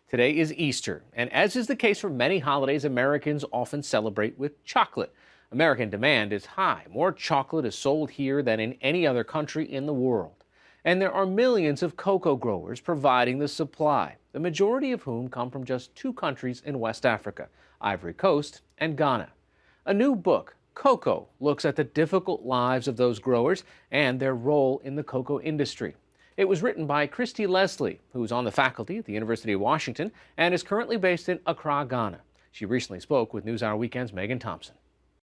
Today is Easter, and as is the case for many holidays, Americans often celebrate with chocolate. American demand is high. More chocolate is sold here than in any other country in the world. And there are millions of cocoa growers providing the supply, the majority of whom come from just two countries in West Africa, Ivory Coast and Ghana. A new book, Cocoa, looks at the difficult lives of those growers and their role in the cocoa industry. It was written by Kristy Leissle, who is on the faculty at the University of Washington and is currently based in Accra, Ghana. She recently spoke with NewsHour Weekend's Megan Thompson.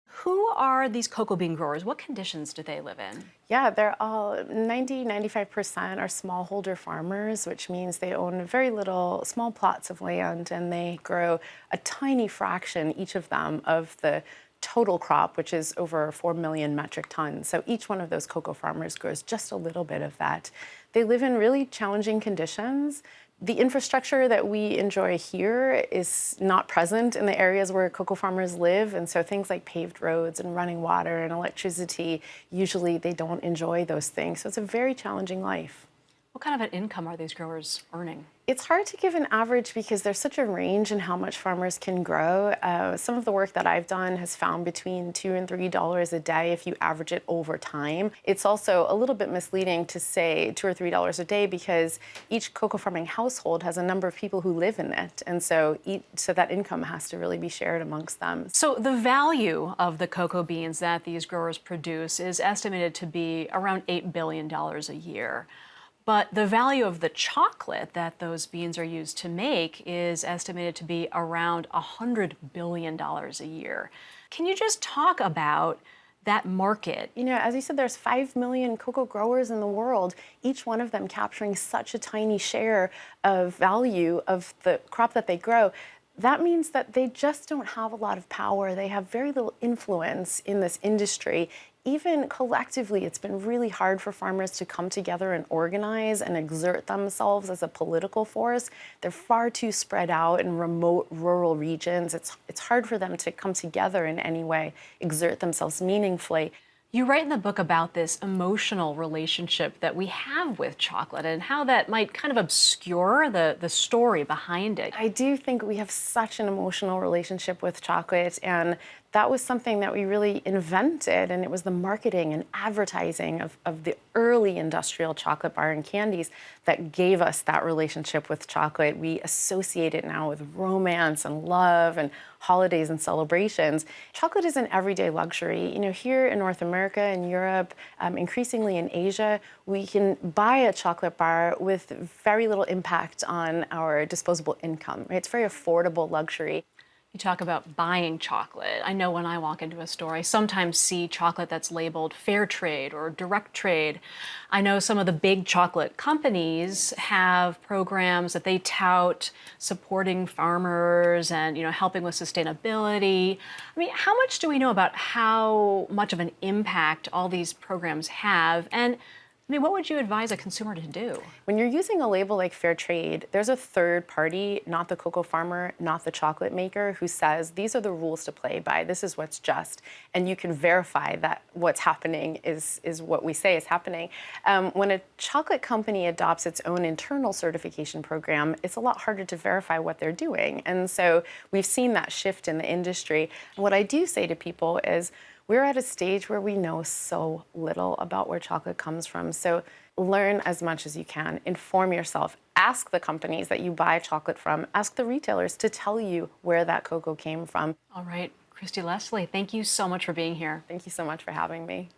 Who are these cocoa bean growers? What conditions do they live in? Yeah, they're all 95% are smallholder farmers, which means they own very little, small plots of land, and they grow a tiny fraction, each of them, of the total crop, which is over 4 million metric tons. So each one of those cocoa farmers grows just a little bit of that. They live in really challenging conditions. The infrastructure that we enjoy here is not present in the areas where cocoa farmers live, and so things like paved roads and running water and electricity, usually they don't enjoy those things. So it's a very challenging life. What kind of an income are these growers earning? It's hard to give an average because there's such a range in how much farmers can grow. Some of the work that I've done has found between $2 and $3 a day if you average it over time. It's also a little bit misleading to say $2 or $3 a day because each cocoa farming household has a number of people who live in it, and so that income has to really be shared amongst them. So the value of the cocoa beans that these growers produce is estimated to be around $8 billion a year. But the value of the chocolate that those beans are used to make is estimated to be around $100 billion a year. Can you just talk about that market? You know, as you said, there's 5 million cocoa growers in the world, each one of them capturing such a tiny share of value of the crop that they grow. That means that they just don't have a lot of power. They have very little influence in this industry. Even collectively, it's been really hard for farmers to come together and organize and exert themselves as a political force. They're far too spread out in remote rural regions. It's hard for them to come together in any way, exert themselves meaningfully. You write in the book about this emotional relationship that we have with chocolate and how that might kind of obscure the story behind it. I do think we have such an emotional relationship with chocolate, and that was something that we really invented, and it was the marketing and advertising of the early industrial chocolate bar and candies that gave us that relationship with chocolate. We associate it now with romance and love and holidays and celebrations. Chocolate is an everyday luxury. You know, here in North America and Europe, increasingly in Asia, we can buy a chocolate bar with very little impact on our disposable income. Right? It's very affordable luxury. You talk about buying chocolate. I know when I walk into a store, I sometimes see chocolate that's labeled fair trade or direct trade. I know some of the big chocolate companies have programs that they tout supporting farmers and, helping with sustainability. I mean, how much do we know about how much of an impact all these programs have? And what would you advise a consumer to do? When you're using a label like fair trade, there's a third party, not the cocoa farmer, not the chocolate maker, who says, these are the rules to play by, this is what's just, and you can verify that what's happening is what we say is happening. When a chocolate company adopts its own internal certification program, it's a lot harder to verify what they're doing. And so we've seen that shift in the industry. What I do say to people is, we're at a stage where we know so little about where chocolate comes from. So learn as much as you can, inform yourself, ask the companies that you buy chocolate from, ask the retailers to tell you where that cocoa came from. All right, Kristy Leissle, thank you so much for being here. Thank you so much for having me.